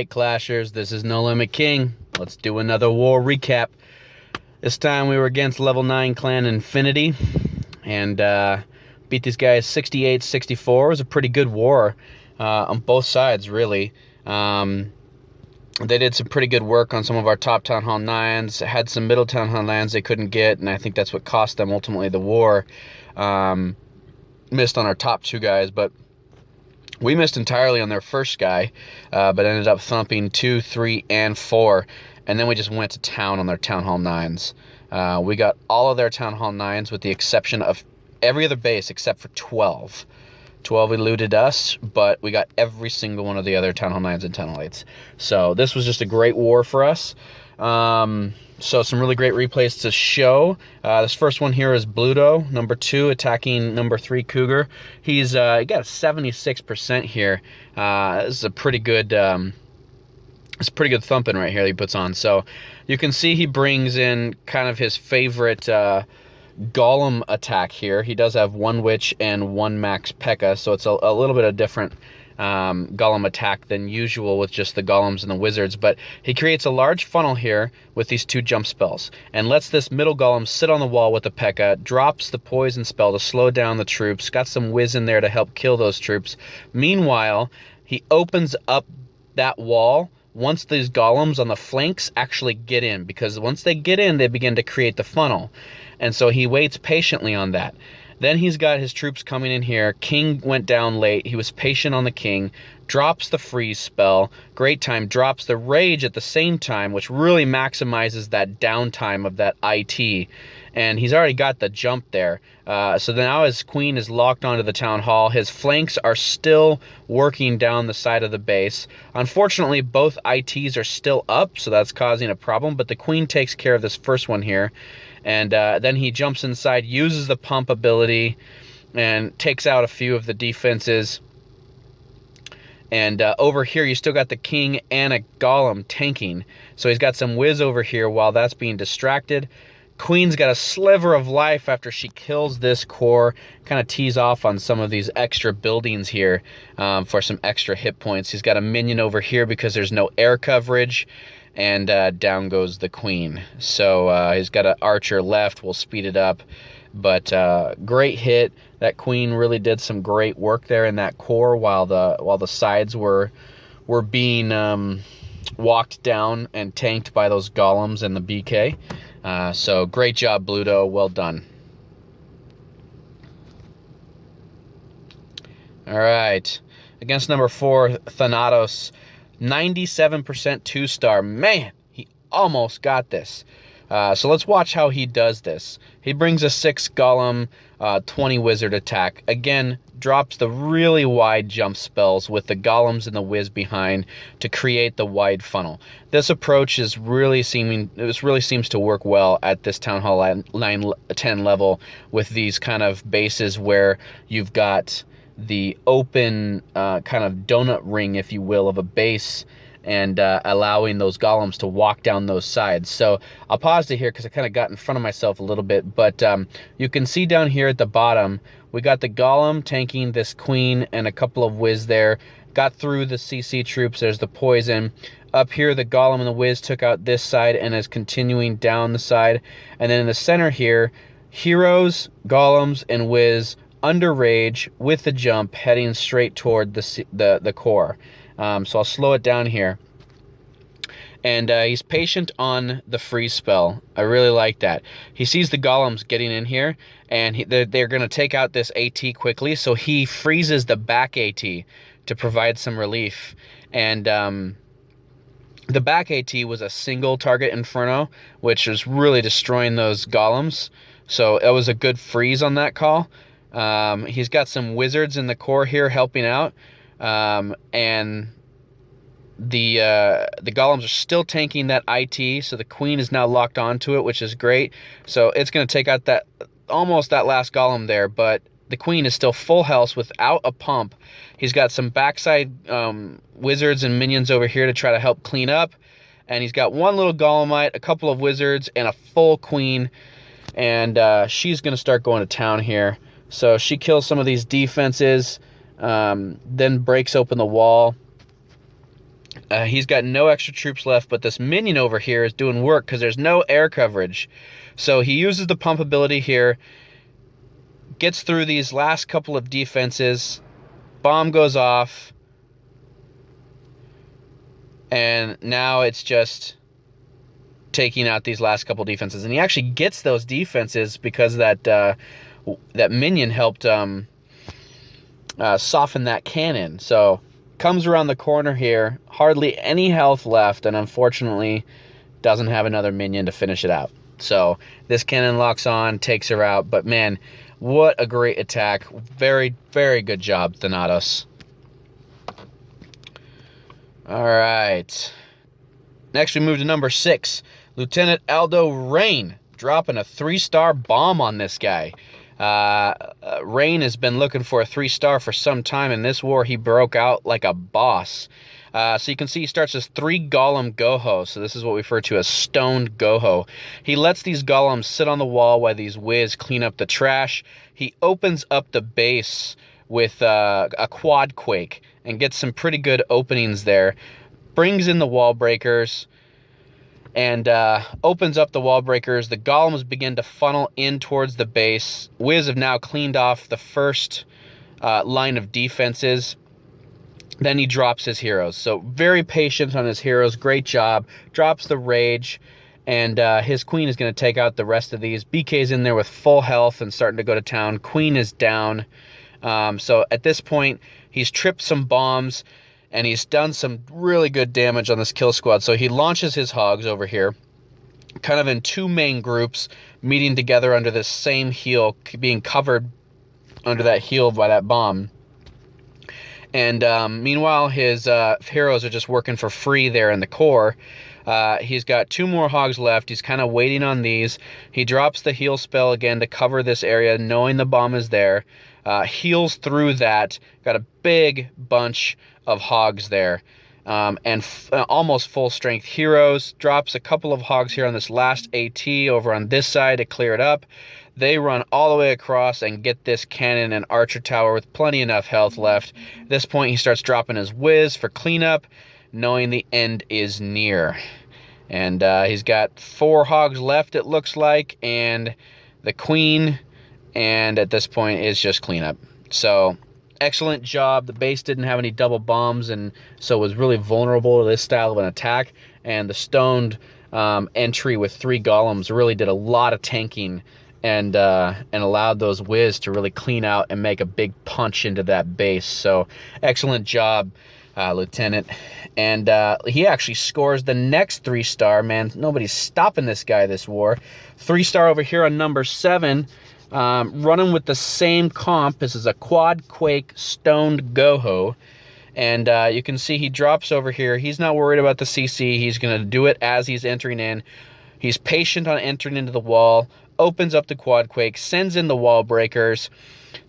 Alright, Clashers, this is No Limit King. Let's do another war recap. This time we were against level 9 clan Infinity, and beat these guys 68-64. It was a pretty good war on both sides, really. They did some pretty good work on some of our top Town Hall 9s, had some middle Town Hall 9s they couldn't get, and I think that's what cost them ultimately the war. Missed on our top 2 guys, but we missed entirely on their first guy, but ended up thumping 2, 3, and 4, and then we just went to town on their Town Hall 9s. We got all of their Town Hall 9s with the exception of every other base except for 12. 12 eluded us, but we got every single one of the other Town Hall 9s and Town Hall 8s. So this was just a great war for us. So some really great replays to show. This first one here is Bluto, number 2, attacking number 3 Cougar. He's he got a 76% here. This is a pretty good thumping right here that he puts on. So you can see he brings in kind of his favorite golem attack here. He does have 1 witch and 1 max pekka, so it's a little bit of different golem attack than usual with just the golems and the wizards, but he creates a large funnel here with these 2 jump spells and lets this middle golem sit on the wall with the pekka, drops the poison spell to slow down the troops, got some whiz in there to help kill those troops. Meanwhile, he opens up that wall once these golems on the flanks actually get in, because once they get in, they begin to create the funnel, and so he waits patiently on that. Then he's got his troops coming in here. King went down late. He was patient on the king. Drops the freeze spell. Great time. Drops the rage at the same time, which really maximizes that downtime of that IT. And he's already got the jump there. So now his queen is locked onto the town hall. His flanks are still working down the side of the base. Unfortunately, both ITs are still up, so that's causing a problem. But the queen takes care of this first one here. And then he jumps inside, uses the pump ability, and takes out a few of the defenses. And over here, you still got the king and a golem tanking. So he's got some whiz over here while that's being distracted. Queen's got a sliver of life after she kills this core. Kind of tees off on some of these extra buildings here for some extra hit points. He's got a minion over here because there's no air coverage. And down goes the queen. So he's got an archer left. We'll speed it up. But great hit. That queen really did some great work there in that core while the sides were being walked down and tanked by those golems and the BK. So great job, Bluto. Well done. All right. Against number 4, Thanatos. 97% 2-star. Man, he almost got this. So let's watch how he does this. He brings a 6 golem, 20 wizard attack. Again, drops the really wide jump spells with the golems and the whiz behind to create the wide funnel. This approach is really seems to work well at this Town Hall 9-10 level with these kind of bases where you've got the open kind of donut ring, if you will, of a base, and allowing those golems to walk down those sides. So I'll pause it here because I kind of got in front of myself a little bit, but you can see down here at the bottom, we got the golem tanking this queen and a couple of whiz there. Got through the CC troops. There's the poison. Up here, the golem and the whiz took out this side and is continuing down the side. And then in the center here, heroes, golems, and whiz under rage with the jump heading straight toward the core. So I'll slow it down here. And he's patient on the freeze spell. I really like that. He sees the golems getting in here, and they're going to take out this AT quickly, so he freezes the back AT to provide some relief. And the back AT was a single target Inferno, which was really destroying those golems. So it was a good freeze on that call. He's got some wizards in the core here helping out, and the golems are still tanking that IT, so the queen is now locked onto it, which is great. So it's going to take out almost that last golem there, but the queen is still full health without a pump. He's got some backside wizards and minions over here to try to help clean up, and he's got 1 little golemite, a couple of wizards, and a full queen, and she's going to start going to town here. So she kills some of these defenses, then breaks open the wall, He's got no extra troops left, but this minion over here is doing work because there's no air coverage. So he uses the pump ability here, gets through these last couple of defenses, bomb goes off, and now it's just taking out these last couple defenses. And he actually gets those defenses because that minion helped soften that cannon. So comes around the corner here, hardly any health left, and unfortunately doesn't have another minion to finish it out. So this cannon locks on, takes her out, but man, what a great attack. Very, very good job, Thanatos. Alright. Next we move to number 6. Lieutenant Aldo Raine, dropping a 3-star bomb on this guy. Raine has been looking for a 3-star for some time. In this war, he broke out like a boss. So you can see he starts as 3 Golem Goho. So this is what we refer to as stoned Goho. He lets these golems sit on the wall while these whiz clean up the trash. He opens up the base with a Quad-Quake and gets some pretty good openings there. Brings in the wall breakers and opens up the wall breakers. The golems begin to funnel in towards the base. Wiz have now cleaned off the first line of defenses. Then he drops his heroes. So very patient on his heroes. Great job. Drops the rage. And his queen is going to take out the rest of these. BK's in there with full health and starting to go to town. Queen is down. So at this point, he's tripped some bombs. And he's done some really good damage on this kill squad. So he launches his hogs over here, kind of in 2 main groups, meeting together under this same heal, being covered under that heal by that bomb. And meanwhile, his heroes are just working for free there in the core. He's got 2 more hogs left. He's kind of waiting on these. He drops the heal spell again to cover this area, knowing the bomb is there. Heals through that. Got a big bunch of hogs there. And almost full strength heroes. Drops a couple of hogs here on this last AT over on this side to clear it up. They run all the way across and get this cannon and archer tower with plenty enough health left. At this point, he starts dropping his whiz for cleanup, knowing the end is near. And he's got 4 hogs left, it looks like, and the queen, and at this point is just cleanup. So excellent job. The base didn't have any double bombs, and so was really vulnerable to this style of an attack. And the stoned entry with 3 golems really did a lot of tanking and allowed those whiz to really clean out and make a big punch into that base. So excellent job, Lieutenant. And he actually scores the next 3-star. Man, nobody's stopping this guy this war. 3-star over here on number 7. Running with the same comp. This is a Quad-Quake stoned Goho. And you can see he drops over here. He's not worried about the CC. He's going to do it as he's entering in. He's patient on entering into the wall. Opens up the Quad-Quake. Sends in the wall breakers.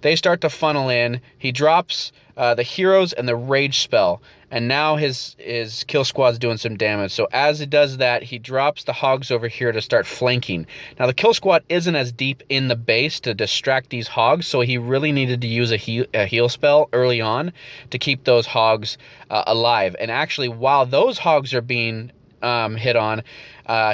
They start to funnel in. He drops the heroes and the rage spell. And now his kill squad's doing some damage. So as it does that, he drops the hogs over here to start flanking. Now the kill squad isn't as deep in the base to distract these hogs, so he really needed to use a heal spell early on to keep those hogs alive. And actually, while those hogs are being hit on,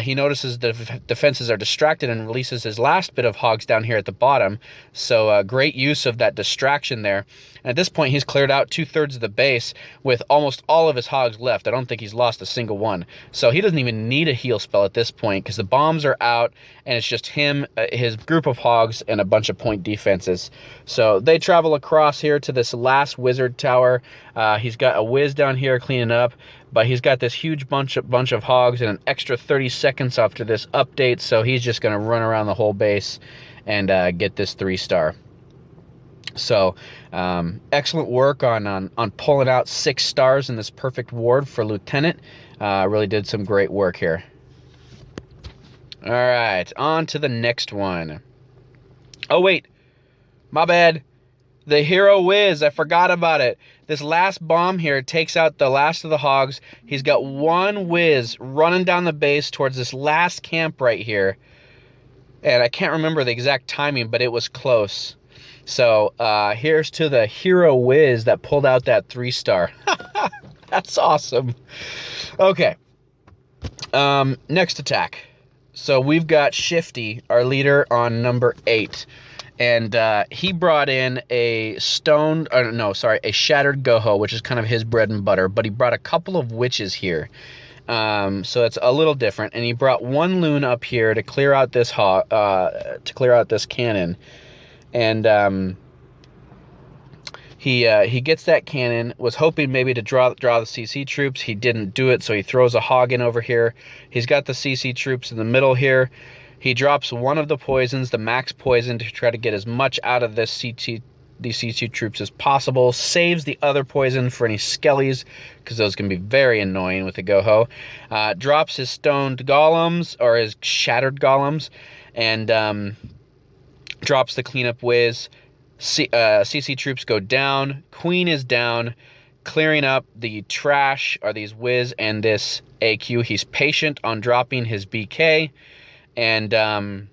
he notices the defenses are distracted and releases his last bit of hogs down here at the bottom. So great use of that distraction there. And at this point, he's cleared out 2/3 of the base with almost all of his hogs left. I don't think he's lost a single one. So he doesn't even need a heal spell at this point because the bombs are out and it's just him, his group of hogs, and a bunch of point defenses. So they travel across here to this last wizard tower. He's got a whiz down here cleaning up, but he's got this huge bunch of hogs and an extra 30 seconds after this update, so he's just going to run around the whole base and get this 3-star. So excellent work on pulling out 6 stars in this perfect ward for Lieutenant. Really did some great work here. All right, on to the next one. Oh wait, my bad. The hero whiz, I forgot about it. This last bomb here takes out the last of the hogs. He's got 1 whiz running down the base towards this last camp right here. And I can't remember the exact timing, but it was close. So here's to the hero whiz that pulled out that 3-star. That's awesome. Okay. Next attack. So we've got Shifty, our leader, on number 8. And he brought in a a Shattered GOHO, which is kind of his bread and butter. But he brought a couple of witches here. So it's a little different. And he brought one loon up here to clear out this cannon. And he gets that cannon, was hoping maybe to draw the CC troops. He didn't do it, so he throws a hog in over here. He's got the CC troops in the middle here. He drops one of the poisons, the max poison, to try to get as much out of these CC troops as possible. Saves the other poison for any skellies, because those can be very annoying with the GOHO. Drops his stoned golems, or his shattered golems, and drops the cleanup whiz. CC troops go down. Queen is down, clearing up the trash, or these whiz and this AQ. He's patient on dropping his BK, and at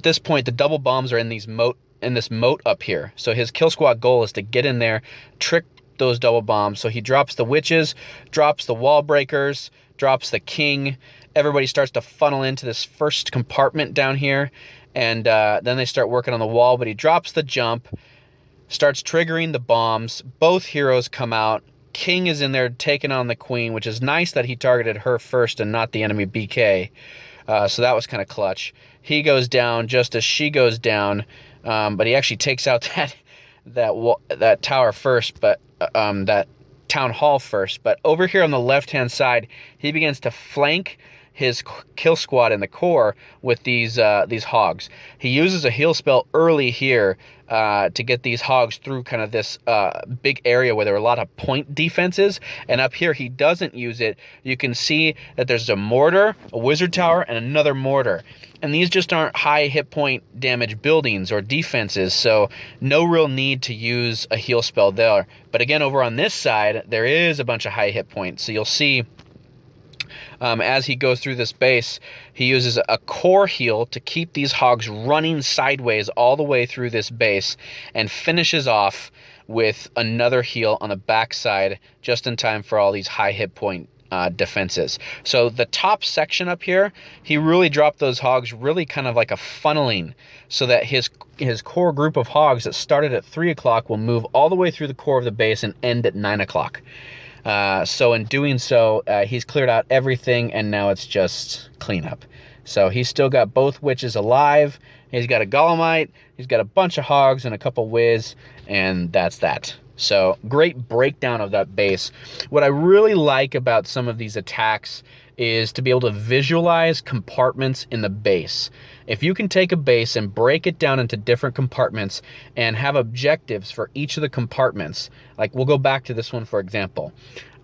this point the double bombs are in this moat up here. So his kill squad goal is to get in there, trick those double bombs. So he drops the witches, drops the wall breakers, drops the king. Everybody starts to funnel into this first compartment down here. And then they start working on the wall, but he drops the jump, starts triggering the bombs. Both heroes come out. King is in there taking on the queen, which is nice that he targeted her first and not the enemy BK. So that was kind of clutch. He goes down just as she goes down, but he actually takes out that tower first, but that town hall first. But over here on the left-hand side, he begins to flank his kill squad in the core with these hogs. He uses a heal spell early here to get these hogs through kind of this big area where there are a lot of point defenses, and up here he doesn't use it. You can see that there's a mortar, a wizard tower, and another mortar, and these just aren't high hit point damage buildings or defenses, so no real need to use a heal spell there. But again, over on this side there is a bunch of high hit points, so you'll see as he goes through this base, he uses a core heal to keep these hogs running sideways all the way through this base, and finishes off with another heal on the backside just in time for all these high hit point defenses. So the top section up here, he really dropped those hogs really kind of like a funneling, so that his core group of hogs that started at 3 o'clock will move all the way through the core of the base and end at 9 o'clock. So in doing so, he's cleared out everything, and now it's just cleanup. So he's still got both witches alive. He's got a golemite. He's got a bunch of hogs and a couple whiz, and that's that. So great breakdown of that base. What I really like about some of these attacks is to be able to visualize compartments in the base. If you can take a base and break it down into different compartments and have objectives for each of the compartments, like we'll go back to this one for example.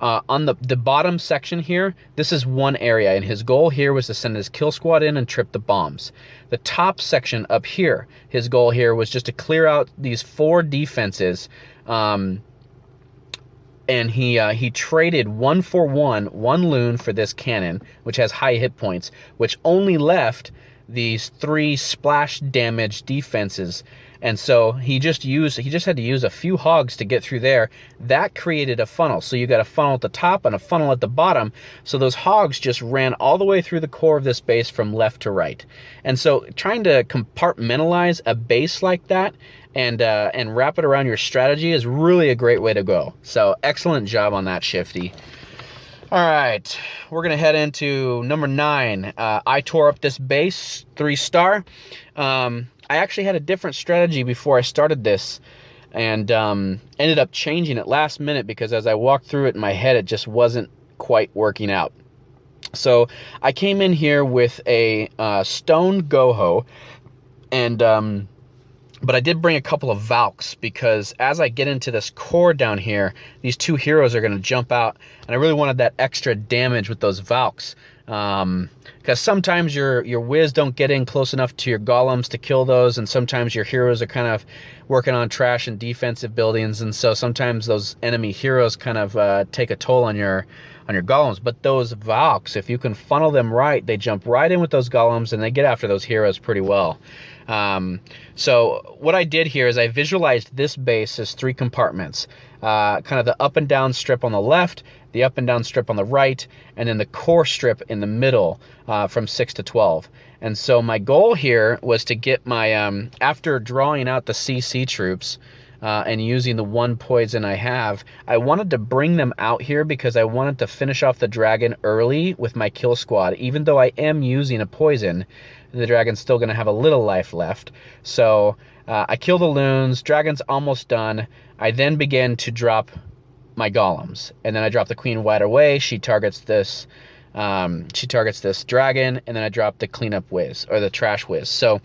On the bottom section here, this is one area, and his goal here was to send his kill squad in and trip the bombs. The top section up here, his goal here was just to clear out these 4 defenses, and he traded 1-for-1 one loon for this cannon, which has high hit points, which only left these 3 splash damage defenses. And so he just had to use a few hogs to get through there. That created a funnel. So you got a funnel at the top and a funnel at the bottom. So those hogs just ran all the way through the core of this base from left to right. And so trying to compartmentalize a base like that and wrap it around your strategy is really a great way to go. So excellent job on that, Shifty. All right, we're gonna head into number 9. I tore up this base, 3-star. I actually had a different strategy before I started this, and ended up changing it last minute because as I walked through it in my head, it just wasn't quite working out. So I came in here with a stone GOHO, and but I did bring a couple of valks, because as I get into this core down here, these 2 heroes are going to jump out, and I really wanted that extra damage with those valks. Because sometimes your whiz don't get in close enough to your golems to kill those, and sometimes your heroes are kind of working on trash and defensive buildings, and so sometimes those enemy heroes kind of take a toll on your on your golems. But those valks, if you can funnel them right, they jump right in with those golems and they get after those heroes pretty well. So what I did here is I visualized this base as 3 compartments, kind of the up and down strip on the left, the up and down strip on the right, and then the core strip in the middle, from 6 to 12. And so my goal here was to get my, after drawing out the CC troops, and using the 1 poison I have, I wanted to bring them out here because I wanted to finish off the dragon early with my kill squad. Even though I am using a poison, the dragon's still going to have a little life left. So I kill the loons, dragon's almost done. I then begin to drop my golems, and then I drop the queen wide away. She targets this dragon, and then I drop the cleanup whiz, or the trash whiz. So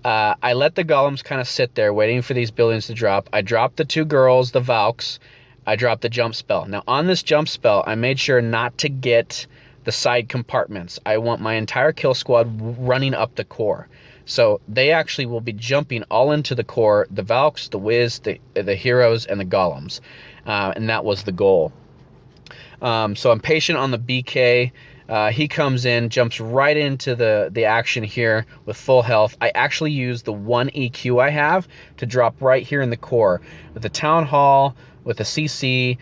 I let the golems kind of sit there waiting for these buildings to drop. I dropped the 2 girls, the valks. I dropped the jump spell. Now on this jump spell, I made sure not to get the side compartments. I want my entire kill squad running up the core. So they actually will be jumping all into the core, the valks, the whiz, the heroes, and the golems. And that was the goal. So I'm patient on the BK. He comes in, jumps right into the action here with full health. I actually use the 1 EQ I have to drop right here in the core. With the Town Hall, with the CC,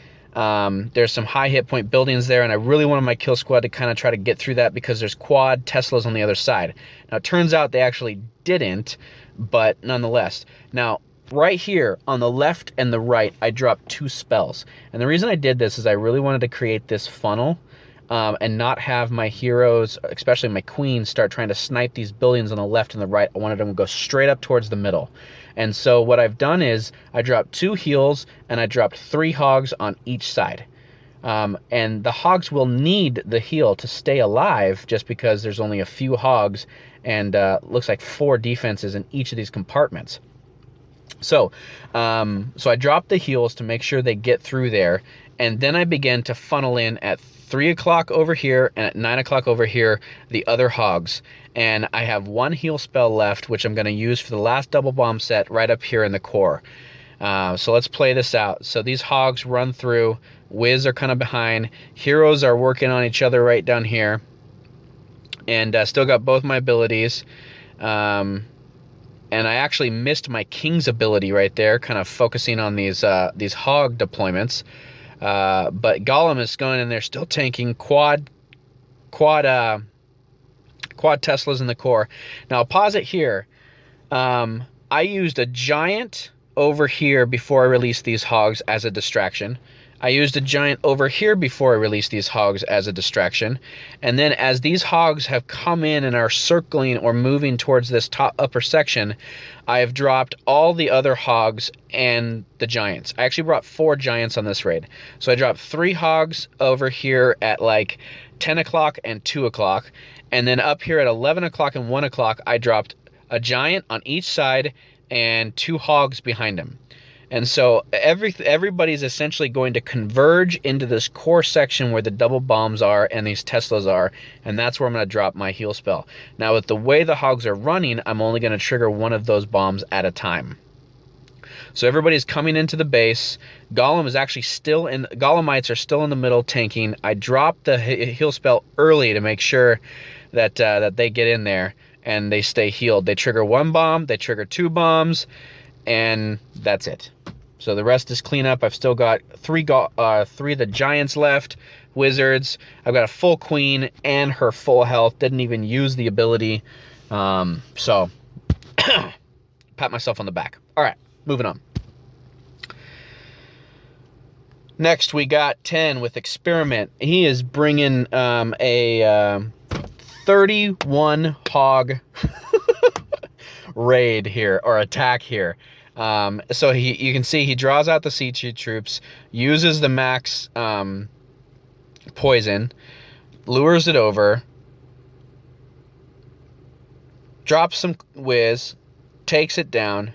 there's some high hit point buildings there, and I really wanted my kill squad to kind of try to get through that because there's quad Teslas on the other side. Now, it turns out they actually didn't, but nonetheless. Now, right here on the left and the right, I dropped 2 spells. And the reason I did this is I really wanted to create this funnel, and not have my heroes, especially my queen, start trying to snipe these buildings on the left and the right. I wanted them to go straight up towards the middle. And so what I've done is I dropped 2 heals and I dropped 3 hogs on each side. And the hogs will need the heal to stay alive just because there's only a few hogs and looks like 4 defenses in each of these compartments. So I dropped the heals to make sure they get through there, and then I began to funnel in at 3 o'clock over here and at 9 o'clock over here the other hogs. And I have 1 heal spell left, which I'm going to use for the last double bomb set right up here in the core. So let's play this out. So these hogs run through, whiz are kind of behind, heroes are working on each other right down here, and still got both my abilities. And I actually missed my king's ability right there, kind of focusing on these hog deployments. But Golem is going in there, still tanking quad Teslas in the core. Now I'll pause it here. I used a giant over here before I released these hogs as a distraction. I used a giant over here before I released these hogs as a distraction. And then as these hogs have come in and are circling or moving towards this top upper section, I have dropped all the other hogs and the giants. I actually brought 4 giants on this raid. So I dropped 3 hogs over here at like 10 o'clock and 2 o'clock. And then up here at 11 o'clock and 1 o'clock, I dropped a giant on each side and 2 hogs behind him. And so everybody's essentially going to converge into this core section where the double bombs are and these Teslas are, and that's where I'm going to drop my heal spell. Now, with the way the hogs are running, I'm only going to trigger 1 of those bombs at a time. So everybody's coming into the base. Golem is actually still in. Golemites are still in the middle tanking. I dropped the heal spell early to make sure that they get in there and they stay healed. They trigger 1 bomb, they trigger 2 bombs, and that's it. So the rest is cleanup. I've still got 3 of the giants left, wizards. I've got a full queen and her full health. Didn't even use the ability. So pat myself on the back. All right, moving on. Next, we got 10 with Experiment. He is bringing a 31 hog raid here, or attack here. So you can see he draws out the CG troops, uses the max poison, lures it over, drops some whiz, takes it down,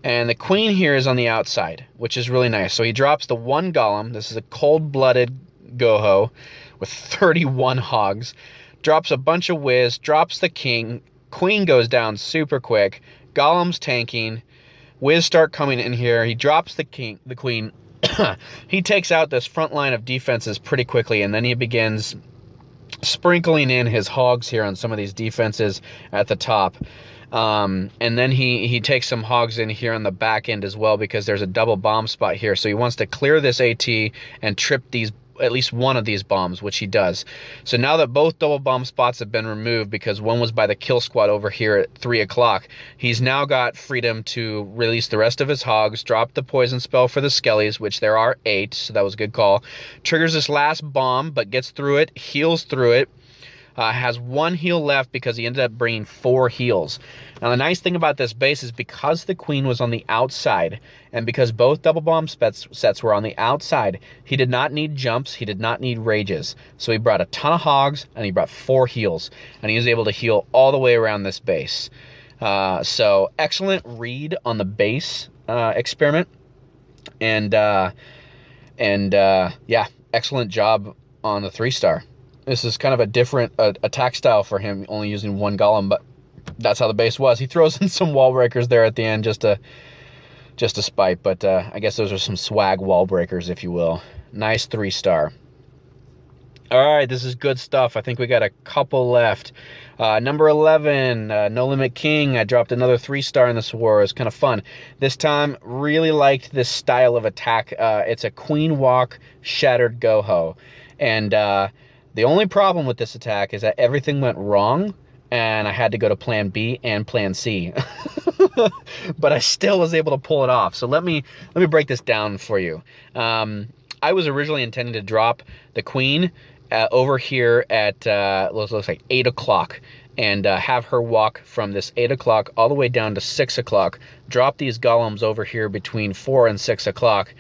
and the queen here is on the outside, which is really nice. So he drops the 1 golem. This is a cold-blooded GOHO with 31 hogs. Drops a bunch of whiz, drops the king. Queen goes down super quick. Golem's tanking. Whiz start coming in here. He drops the queen. he takes out this front line of defenses pretty quickly, and then he begins sprinkling in his hogs here on some of these defenses at the top. And then he takes some hogs in here on the back end as well, because there's a double bomb spot here. So he wants to clear this AT and trip these, at least one of these bombs, which he does. So now that both double bomb spots have been removed, because one was by the kill squad over here at 3 o'clock, he's now got freedom to release the rest of his hogs, drop the poison spell for the skellies, which there are 8, so that was a good call. Triggers this last bomb, but gets through it, heals through it. Has 1 heal left because he ended up bringing 4 heals. Now the nice thing about this base is because the queen was on the outside, and because both double bomb sets were on the outside, he did not need jumps, he did not need rages. So he brought a ton of hogs, and he brought 4 heals, and he was able to heal all the way around this base. So excellent read on the base experiment, and yeah, excellent job on the 3-star. This is kind of a different attack style for him, only using 1 golem, but that's how the base was. He throws in some wall breakers there at the end just to spite, but I guess those are some swag wall breakers, if you will. Nice 3-star. All right, this is good stuff. I think we got a couple left. Number 11, No Limit King. I dropped another 3-star in this war. It was kind of fun. This time, really liked this style of attack. It's a Queen Walk Shattered GOHO. And the only problem with this attack is that everything went wrong, and I had to go to plan B and plan C. But I still was able to pull it off. So let me break this down for you. I was originally intending to drop the queen over here at looks like 8 o'clock, and have her walk from this 8 o'clock all the way down to 6 o'clock, drop these golems over here between 4 and 6 o'clock,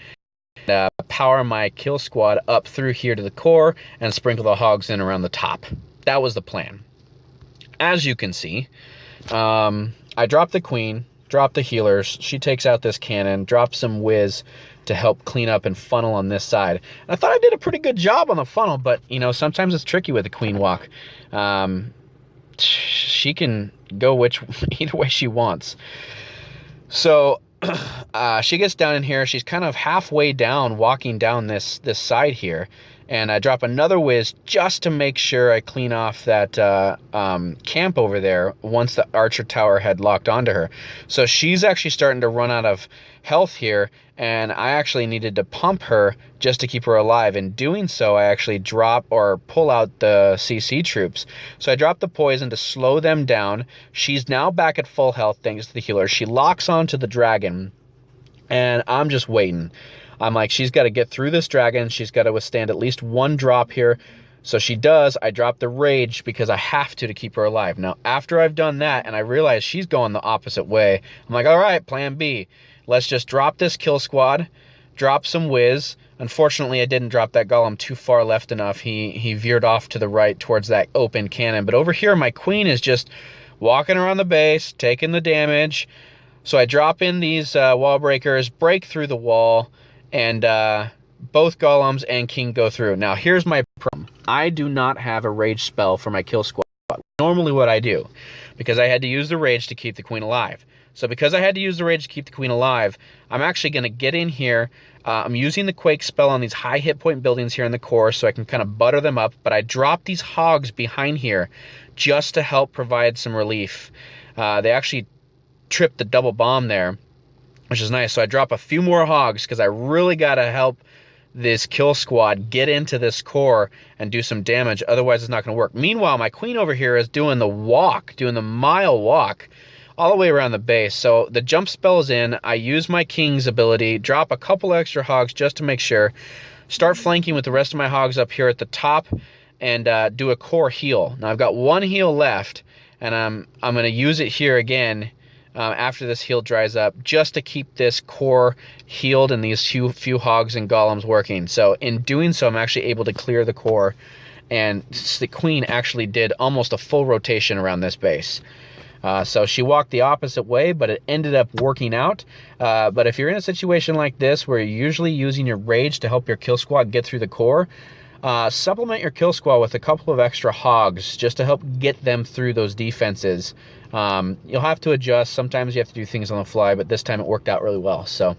power my kill squad up through here to the core, and sprinkle the hogs in around the top. That was the plan. As you can see, I dropped the queen, dropped the healers, she takes out this cannon, drops some whiz to help clean up and funnel on this side. And I thought I did a pretty good job on the funnel, but you know, sometimes it's tricky with the queen walk. She can go either way she wants. So she gets down in here. She's kind of halfway down, walking down this side here, and I drop another whiz just to make sure I clean off that camp over there once the archer tower had locked onto her. So she's actually starting to run out of health here, and I actually needed to pump her just to keep her alive. In doing so, I actually drop or pull out the CC troops. So I drop the poison to slow them down. She's now back at full health thanks to the healer. She locks onto the dragon, and I'm just waiting. I'm like, she's got to get through this dragon. She's got to withstand at least 1 drop here. So she does. I drop the rage because I have to keep her alive. Now, after I've done that and I realize she's going the opposite way, I'm like, all right, plan B. Let's just drop this kill squad, drop some whiz. Unfortunately, I didn't drop that golem too far left enough. He veered off to the right towards that open cannon. But over here, my queen is just walking around the base, taking the damage. So I drop in these wall breakers, break through the wall, and both golems and king go through. Now, here's my problem. I do not have a rage spell for my kill squad. Normally what I do, because I had to use the rage to keep the queen alive. So because I had to use the rage to keep the queen alive, I'm actually going to get in here. I'm using the quake spell on these high hit point buildings here in the core so I can kind of butter them up. But I drop these hogs behind here just to help provide some relief. They actually tripped the double bomb there, which is nice. So I drop a few more hogs because I really got to help this kill squad get into this core and do some damage. Otherwise, it's not going to work. Meanwhile, my queen over here is doing the walk, doing the mile walk all the way around the base. So the jump spell is in. I use my king's ability, drop a couple extra hogs just to make sure, start flanking with the rest of my hogs up here at the top, and do a core heal. Now I've got 1 heal left, and I'm going to use it here again after this heal dries up, just to keep this core healed and these few hogs and golems working. So in doing so, I'm actually able to clear the core, and the queen actually did almost a full rotation around this base. So she walked the opposite way, but it ended up working out. But if you're in a situation like this where you're usually using your rage to help your kill squad get through the core, supplement your kill squad with a couple of extra hogs just to help get them through those defenses. You'll have to adjust. Sometimes you have to do things on the fly, but this time it worked out really well. So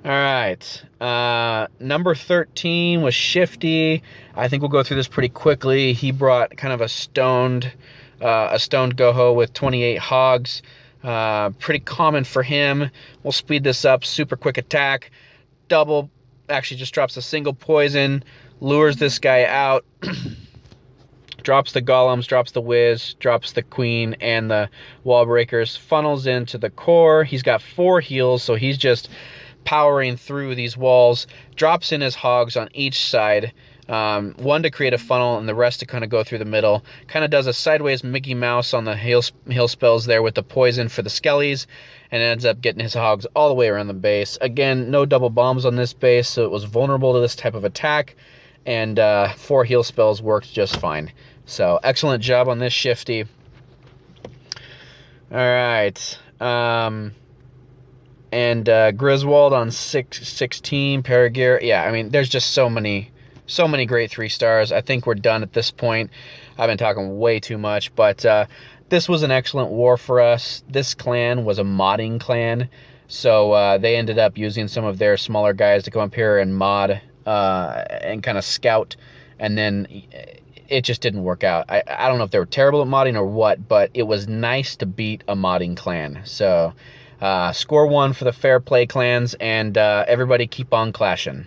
All right. Number 13 was Shifty. I think we'll go through this pretty quickly. He brought kind of a stoned GOHO with 28 hogs. Pretty common for him. We'll speed this up. Super quick attack. Double, actually just drops a single poison. Lures this guy out. Drops the golems, drops the whiz, drops the queen and the wall breakers. Funnels into the core. He's got 4 heals, so he's just powering through these walls. Drops in his hogs on each side. One to create a funnel and the rest to kind of go through the middle. Kind of does a sideways Mickey Mouse on the heal spells there with the poison for the skellies, and ends up getting his hogs all the way around the base. Again, no double bombs on this base, so it was vulnerable to this type of attack, and 4 heal spells worked just fine. So excellent job on this Shifty. All right. Griswold on 16, Paragear. Yeah, I mean, there's just so many great 3 stars. I think we're done at this point. I've been talking way too much, but this was an excellent war for us. This clan was a modding clan, so they ended up using some of their smaller guys to come up here and mod and kind of scout, and then it just didn't work out. I don't know if they were terrible at modding or what, but it was nice to beat a modding clan. So score 1 for the fair play clans, and everybody keep on clashing.